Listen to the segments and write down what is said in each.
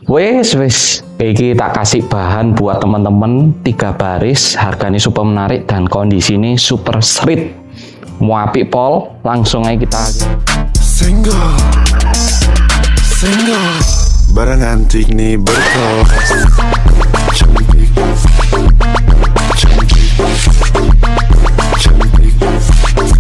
Wes, iki tak kasih bahan buat teman-teman 3 baris, harganya super menarik dan kondisi ini super street. Mau apik pol, langsung aja kita. Single, barang antik nih berkau. Cantik,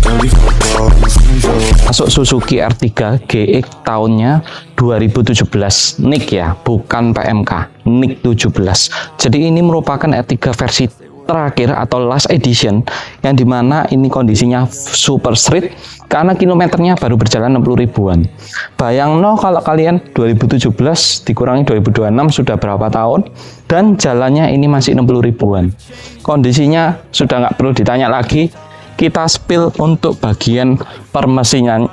kali foto single. Masuk Suzuki R3 GX tahunnya 2017, NIK ya, bukan PMK, NIK 17. Jadi ini merupakan R3 versi terakhir atau last edition, yang dimana ini kondisinya super street karena kilometernya baru berjalan 60 ribuan. Bayang no kalau kalian 2017 dikurangi 2026 sudah berapa tahun, dan jalannya ini masih 60 ribuan. Kondisinya sudah nggak perlu ditanya lagi. Kita spill untuk bagian permesinan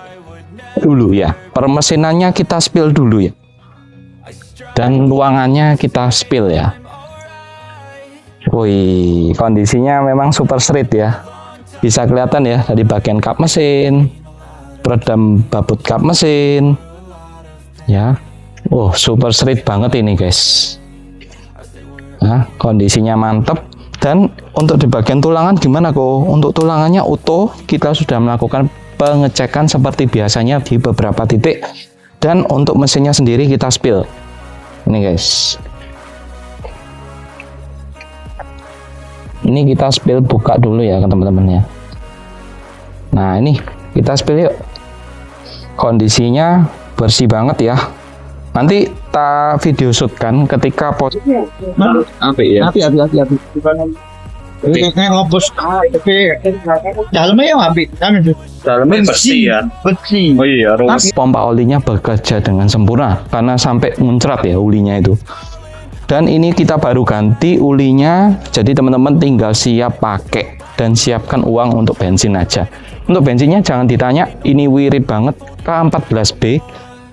dulu ya. Permesinannya kita spill dulu ya. Dan ruangannya kita spill ya. Wih, kondisinya memang super street ya. Bisa kelihatan ya dari bagian kap mesin, peredam babut kap mesin. Ya. Oh, super street banget ini, guys. Nah, kondisinya mantep. Dan untuk di bagian tulangan gimana kok? Untuk tulangannya utuh, kita sudah melakukan pengecekan seperti biasanya di beberapa titik. Dan untuk mesinnya sendiri kita spill. Ini guys. Ini kita spill, buka dulu ya teman-teman ya. Nah ini kita spill yuk. Kondisinya bersih banget ya. Nanti kita video shoot kan ketika pos. Apa ya? Hati. Ini ngopus. Dalamnya yang habis kan itu. Dalamnya bersih ya. Bersih. Oh iya, Pompa olinya bekerja dengan sempurna karena sampai muncrat ya ulinya itu. Dan ini kita baru ganti ulinya, jadi teman-teman tinggal siap pakai dan siapkan uang untuk bensin aja. Untuk bensinnya jangan ditanya, ini wirid banget, K14B.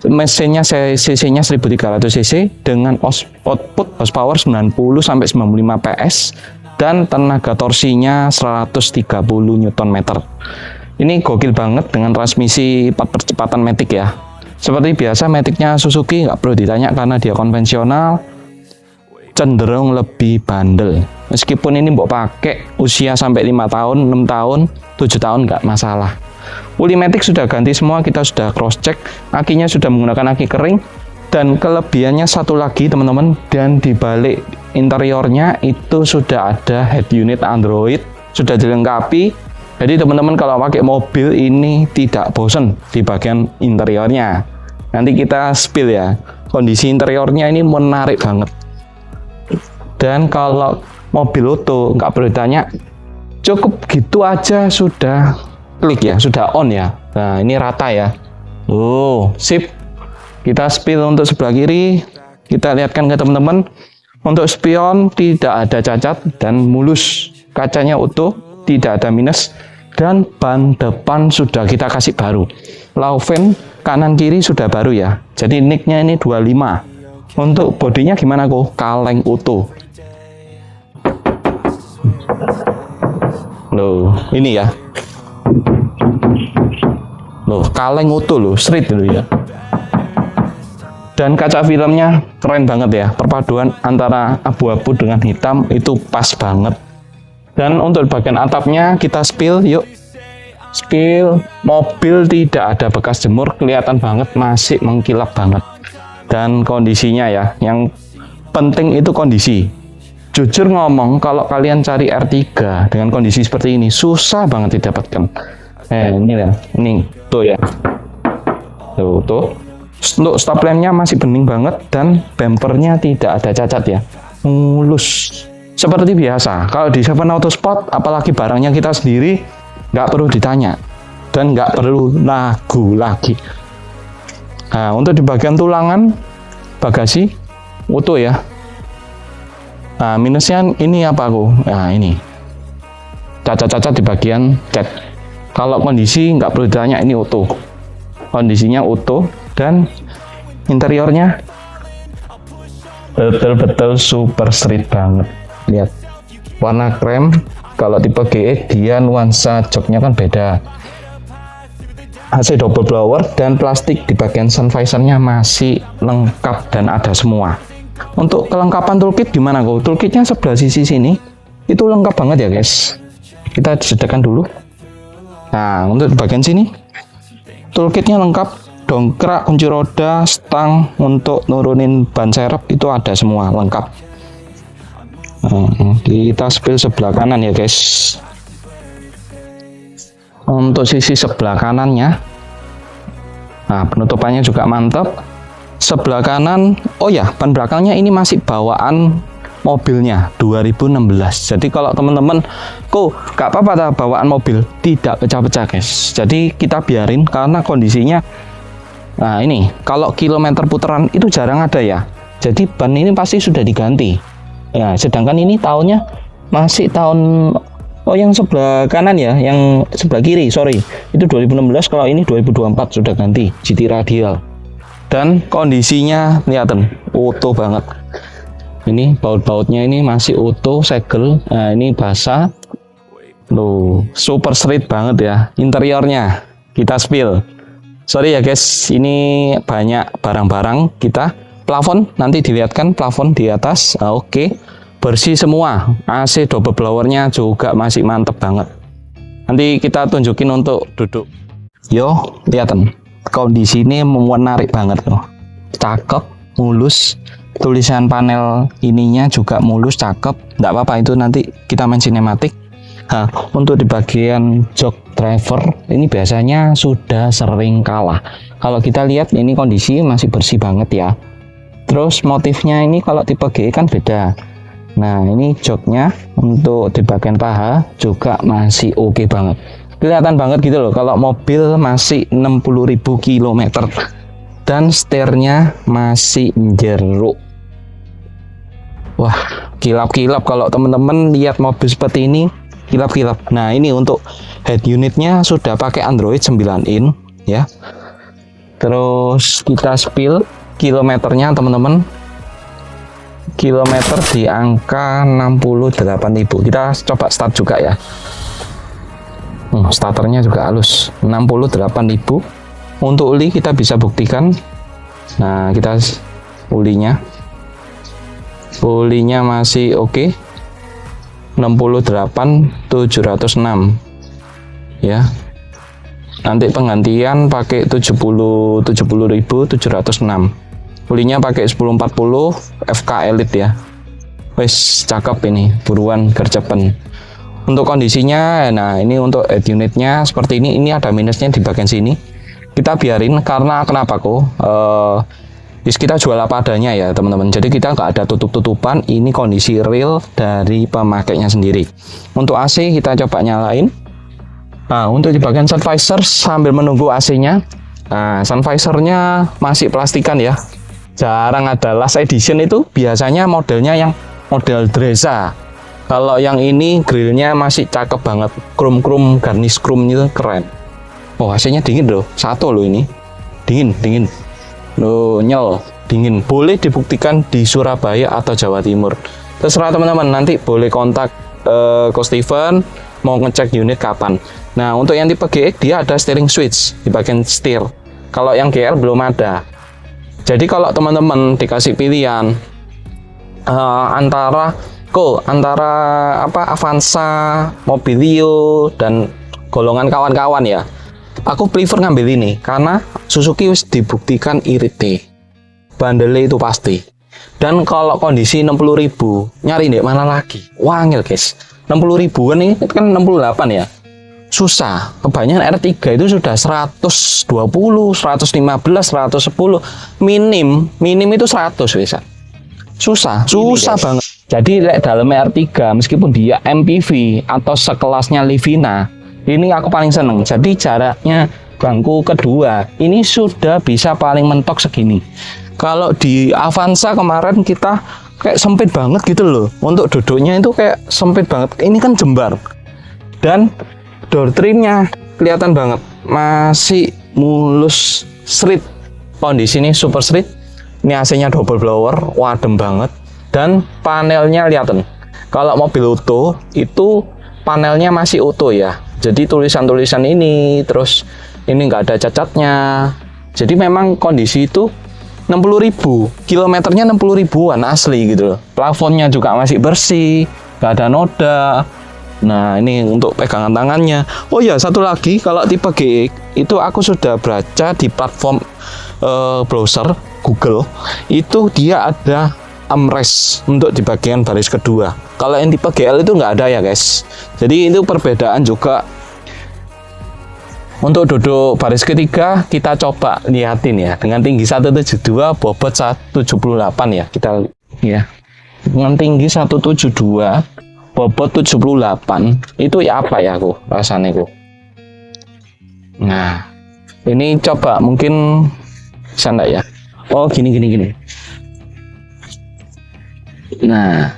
Mesinnya cc-nya 1300 cc dengan output horsepower 90 sampai 95 PS dan tenaga torsinya 130 Nm. Ini gokil banget dengan transmisi 4 percepatan matic ya. Seperti biasa maticnya Suzuki nggak perlu ditanya karena dia konvensional, cenderung lebih bandel. Meskipun ini mbok pakai usia sampai 5 tahun, 6 tahun, 7 tahun nggak masalah. Uli matic sudah ganti semua, kita sudah cross check, akinya sudah menggunakan aki kering, dan kelebihannya satu lagi teman-teman, dan di balik interiornya itu sudah ada head unit Android, sudah dilengkapi. Jadi teman-teman kalau pakai mobil ini tidak bosen di bagian interiornya. Nanti kita spill ya, kondisi interiornya ini menarik banget. Dan kalau mobil auto nggak perlu ditanya, cukup gitu aja sudah klik ya, sudah on ya. Nah ini rata ya. Oh sip. Kita spill untuk sebelah kiri, kita lihatkan ke teman-teman. Untuk spion tidak ada cacat dan mulus, kacanya utuh, tidak ada minus, dan ban depan sudah kita kasih baru. Low vent kanan kiri sudah baru ya. Jadi nicknya ini 25. Untuk bodinya gimana kok? Kaleng utuh. Loh ini ya. Loh, kaleng utuh loh, street dulu ya. Dan kaca filmnya keren banget ya, perpaduan antara abu-abu dengan hitam itu pas banget. Dan untuk bagian atapnya kita spill yuk. Spill, mobil tidak ada bekas jemur, kelihatan banget masih mengkilap banget. Dan kondisinya ya, yang penting itu kondisi. Jujur ngomong, kalau kalian cari R3 dengan kondisi seperti ini susah banget didapatkan. Ini ya, ini tuh ya, tuh. Untuk stop lampnya masih bening banget dan bumpernya tidak ada cacat ya, mulus seperti biasa. Kalau di Seven Auto Sport, apalagi barangnya kita sendiri, nggak perlu ditanya dan nggak perlu ragu lagi. Nah, untuk di bagian tulangan bagasi utuh ya. Nah, minusnya ini apa kok? Nah, ini cacat-cacat di bagian cat. Kalau kondisi nggak perlu ditanya, ini utuh. Kondisinya utuh dan interiornya betul-betul super street banget. Lihat, warna krem. Kalau tipe GE dia nuansa joknya kan beda. AC double blower, dan plastik di bagian sun visor-nya masih lengkap dan ada semua. Untuk kelengkapan toolkit gimana kok? Toolkitnya sebelah sisi sini itu lengkap banget ya guys. Kita disediakan dulu. Nah, untuk di bagian sini toolkitnya lengkap, dongkrak, kunci roda, stang untuk nurunin ban serep itu ada semua lengkap. Nah, kita spill sebelah kanan ya guys. Untuk sisi sebelah kanannya, nah penutupannya juga mantap. Sebelah kanan, oh ya, ban belakangnya ini masih bawaan mobilnya 2016. Jadi kalau teman-teman kok gak apa-apa bawaan mobil, tidak pecah-pecah guys. Jadi kita biarin karena kondisinya, nah ini kalau kilometer putaran itu jarang ada ya. Jadi ban ini pasti sudah diganti. Ya, sedangkan ini tahunnya masih tahun, oh yang sebelah kanan ya, yang sebelah kiri sorry, itu 2016. Kalau ini 2024 sudah ganti GT radial. Dan kondisinya kelihatan utuh banget. Ini baut-bautnya ini masih utuh, segel. Nah ini basah. Loh, super street banget ya. Interiornya kita spill. Sorry ya guys, ini banyak barang-barang kita. Plafon nanti dilihatkan, plafon di atas. Oke. Bersih semua. AC double blowernya juga masih mantep banget. Nanti kita tunjukin untuk duduk. Yo, kelihatan. Kondisi ini menarik banget loh, cakep, mulus, tulisan panel ininya juga mulus, cakep. Nggak apa-apa, itu nanti kita main sinematik. Nah, untuk di bagian jok driver ini biasanya sudah sering kalah. Kalau kita lihat ini kondisi masih bersih banget ya. Terus motifnya ini kalau tipe G kan beda. Nah ini joknya untuk di bagian paha juga masih oke banget. Kelihatan banget gitu loh kalau mobil masih 60.000 km dan setirnya masih jeruk. Wah, kilap-kilap kalau teman-teman lihat mobil seperti ini, kilap-kilap. Nah, ini untuk head unitnya sudah pakai Android 9 in ya. Terus kita spill kilometernya teman-teman. Kilometer di angka 68.000. Kita coba start juga ya. Starternya juga halus, 68.000. Untuk uli kita bisa buktikan. Nah, kita ulinya masih oke. 68.706 ya. Nanti penggantian pakai 70.706. Ulinya pakai 1040 FK Elite ya. Wes cakep ini, buruan gercepen. Untuk kondisinya, nah ini untuk head unitnya seperti ini ada minusnya di bagian sini. Kita biarin karena kenapa kok? Kita jual apa adanya ya teman-teman. Jadi kita nggak ada tutup-tutupan. Ini kondisi real dari pemakainya sendiri. Untuk AC kita coba nyalain. Nah untuk di bagian sun visor sambil menunggu AC-nya. Nah sun visornya masih plastikan ya. Jarang ada. Last edition itu biasanya modelnya yang model Dresa. Kalau yang ini grillnya masih cakep banget, krum-krum garnish chrome-nya keren. Oh AC-nya dingin loh, satu loh ini, dingin loh, nyel, dingin. Boleh dibuktikan di Surabaya atau Jawa Timur, terserah teman-teman. Nanti boleh kontak Ko Steven mau ngecek unit kapan. Nah untuk yang tipe GX dia ada steering switch di bagian setir, kalau yang GR belum ada. Jadi kalau teman-teman dikasih pilihan antara Avanza, Mobilio dan golongan kawan-kawan ya, aku prefer ngambil ini karena Suzuki wis dibuktikan irit deh, bandelnya itu pasti. Dan kalau kondisi 60.000 nyari ndek mana lagi, wangil guys. 60.000an ini kan 68 ya, susah. Kebanyakan R3 itu sudah 120, 115, 110, minim itu 100 bisa. Susah banget. Jadi dalam R3 meskipun dia MPV atau sekelasnya Livina, ini aku paling seneng. Jadi jaraknya bangku kedua ini sudah bisa paling mentok segini. Kalau di Avanza kemarin kita kayak sempit banget gitu loh. Untuk duduknya itu kayak sempit banget. Ini kan jembar. Dan door trimnya kelihatan banget masih mulus street. Kondisi ini super street. Ini AC-nya double blower, wadem banget. Dan panelnya lihatin. Kalau mobil utuh itu panelnya masih utuh ya. Jadi tulisan-tulisan ini, terus ini nggak ada cacatnya. Jadi memang kondisi itu 60.000, kilometernya 60 ribuan asli gitu loh. Plafonnya juga masih bersih, nggak ada noda. Nah ini untuk pegangan tangannya. Oh ya, satu lagi, kalau tipe GX itu aku sudah baca di platform browser Google, itu dia ada armrest untuk di bagian baris kedua. Kalau yang tipe GL itu nggak ada ya guys. Jadi itu perbedaan juga. Untuk duduk baris ketiga kita coba lihatin ya, dengan tinggi 172, bobot 178 ya, kita ya. Dengan tinggi 172, bobot 78, itu ya apa ya aku rasanya aku. Nah, ini coba mungkin bisa enggak ya? Oh, gini. Nah.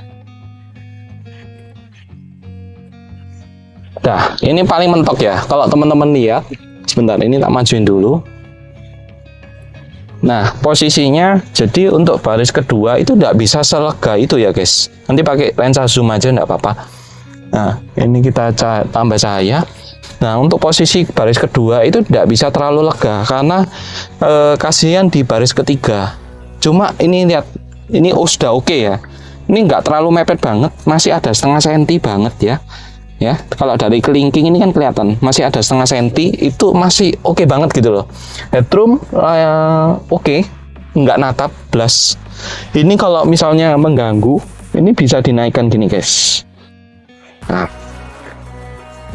Dah, ini paling mentok ya. Kalau teman-teman lihat, sebentar ini tak majuin dulu. Nah, posisinya jadi untuk baris kedua itu tidak bisa selega itu ya guys. Nanti pakai lensa zoom aja enggak apa-apa. Nah, ini kita tambah cahaya. Nah, untuk posisi baris kedua itu tidak bisa terlalu lega karena kasihan di baris ketiga. Cuma ini lihat, ini sudah oke ya. Ini nggak terlalu mepet banget, masih ada setengah senti banget ya. Ya, kalau dari kelingking ini kan kelihatan masih ada setengah senti, itu masih oke banget gitu loh. Headroom oke, nggak natap blas. Ini kalau misalnya mengganggu, ini bisa dinaikkan gini guys.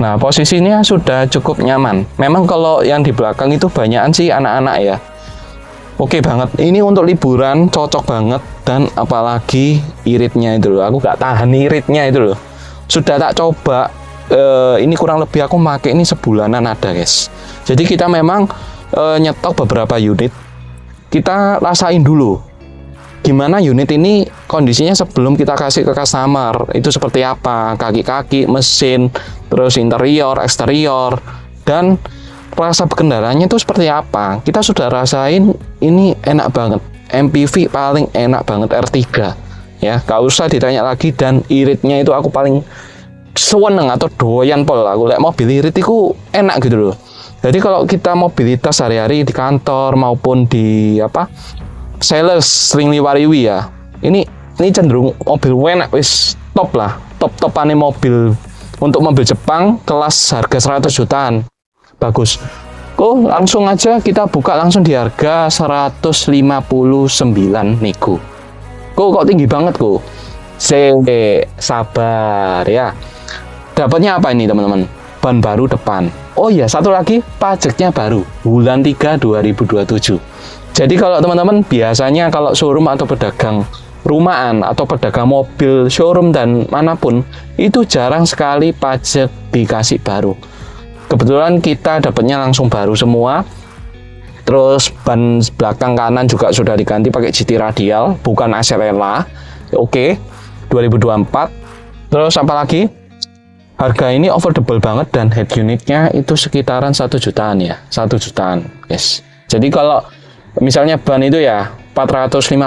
Nah, posisinya sudah cukup nyaman. Memang kalau yang di belakang itu banyakan sih anak-anak ya. Oke banget. Ini untuk liburan cocok banget, dan apalagi iritnya itu loh. Aku nggak tahan iritnya itu loh. Sudah tak coba, ini kurang lebih aku pakai ini sebulanan ada guys. Jadi kita memang nyetok beberapa unit, kita rasain dulu gimana unit ini kondisinya sebelum kita kasih ke customer, itu seperti apa, kaki-kaki, mesin, terus interior, eksterior, dan rasa berkendaranya itu seperti apa. Kita sudah rasain, ini enak banget, MPV paling enak banget R3 ya, gak usah ditanya lagi. Dan iritnya itu aku paling seneng atau doyan pol, aku lihat mobil irit itu enak gitu loh. Jadi kalau kita mobilitas sehari-hari di kantor maupun di sales sering liwariwi ya, ini cenderung mobil enak wis top lah, top-topane mobil. Untuk mobil Jepang kelas harga 100 jutaan bagus. Langsung aja kita buka langsung di harga 159 nego. Kok tinggi banget kok. Sabar ya. Dapatnya apa ini teman-teman? Ban baru depan. Oh iya, satu lagi, pajaknya baru bulan 3 2027. Jadi kalau teman-teman biasanya kalau showroom atau pedagang rumahan atau pedagang mobil showroom dan manapun itu jarang sekali pajak dikasih baru. Kebetulan kita dapatnya langsung baru semua. Terus ban belakang kanan juga sudah diganti pakai GT radial, bukan Acerella. Oke, 2024. Terus apa lagi? Harga ini affordable banget, dan head unitnya itu sekitaran 1 jutaan ya, 1 jutaan guys. Jadi kalau misalnya ban itu ya 450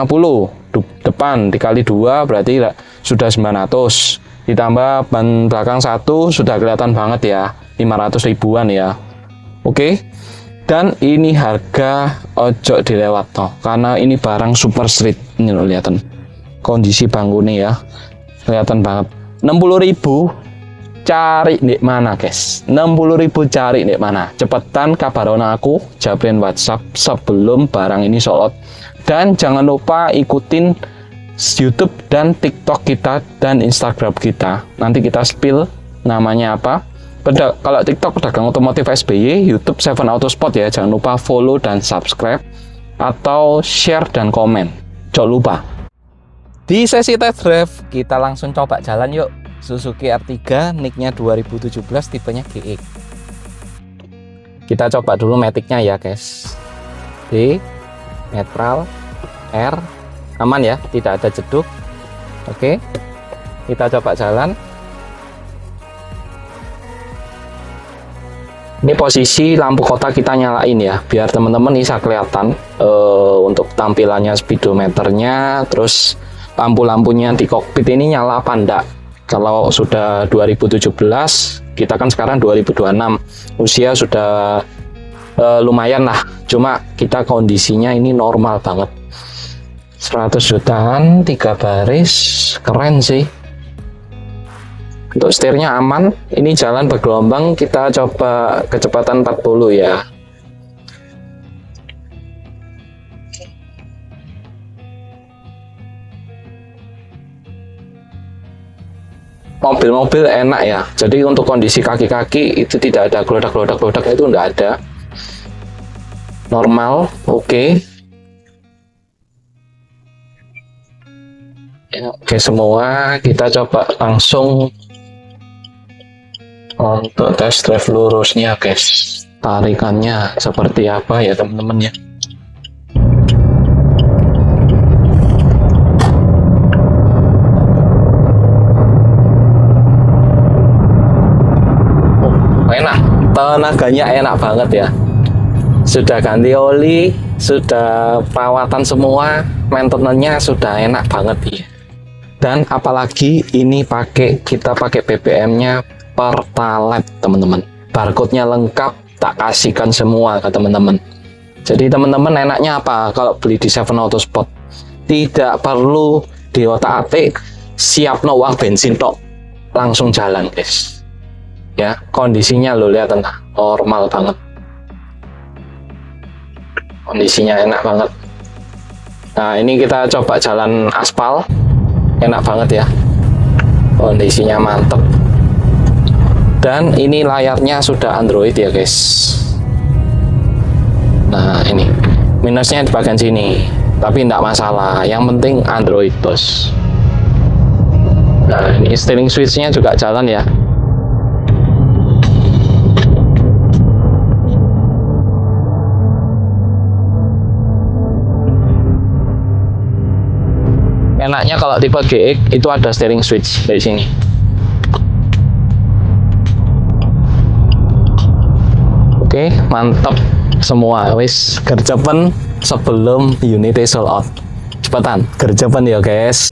depan dikali 2 berarti sudah 900, ditambah ban belakang 1 sudah kelihatan banget ya, 500 ribuan ya. Oke. Dan ini harga ojo dilewat toh, karena ini barang super street. Ini loh, kelihatan kondisi bangkunya ya, kelihatan banget. 60.000 cari di mana guys? 60.000 cari di mana? Cepetan kabarin aku, jabrin WhatsApp sebelum barang ini sold out. Dan jangan lupa ikutin YouTube dan TikTok kita dan Instagram kita. Nanti kita spill namanya apa. Kalau TikTok Pedagang Otomotif SBY, YouTube 7 Autosport ya. Jangan lupa follow dan subscribe, atau share dan komen. Jangan lupa. Di sesi test drive kita langsung coba jalan yuk. Suzuki R3 nicknya 2017, tipenya GX. Kita coba dulu maticnya ya guys. D, netral, R, aman ya, tidak ada jeduk. Oke, kita coba jalan. Ini posisi lampu kota kita nyalain ya, biar teman-teman bisa kelihatan untuk tampilannya, speedometernya, terus lampu-lampunya di kokpit ini nyala apa enggak. Kalau sudah 2017, kita kan sekarang 2026, usia sudah lumayan lah, cuma kita kondisinya ini normal banget. 100 jutaan 3 baris, keren sih. Untuk setirnya aman, ini jalan bergelombang, kita coba kecepatan 40 ya. Mobil-mobil enak ya, jadi untuk kondisi kaki-kaki itu tidak ada gelodak-gelodak itu enggak ada. Normal, oke. Ya, oke semua, kita coba langsung untuk test drive lurusnya guys. Tarikannya seperti apa ya teman-teman ya. Enak, tenaganya enak banget ya. Sudah ganti oli, sudah perawatan semua, maintenance-nya sudah enak banget ya. Dan apalagi ini kita pakai BBM-nya Pertalite teman-teman. Barcode-nya lengkap, tak kasihkan semua ke teman-teman. Jadi teman-teman enaknya apa kalau beli di Seven Auto Spot? Tidak perlu diotak-atik, siap no uang bensin tok, langsung jalan guys. Ya, kondisinya lo lihat normal banget. Kondisinya enak banget. Nah, ini kita coba jalan aspal. Enak banget ya. Kondisinya mantep. Dan ini layarnya sudah Android ya, guys. Nah, ini. Minusnya di bagian sini. Tapi tidak masalah. Yang penting Android, bos. Nah, ini steering switch-nya juga jalan ya. Enaknya kalau tipe GX itu ada steering switch dari sini. Oke, mantap semua. Wis gercepen sebelum unitnya sold out. Cepetan, gercepen ya guys.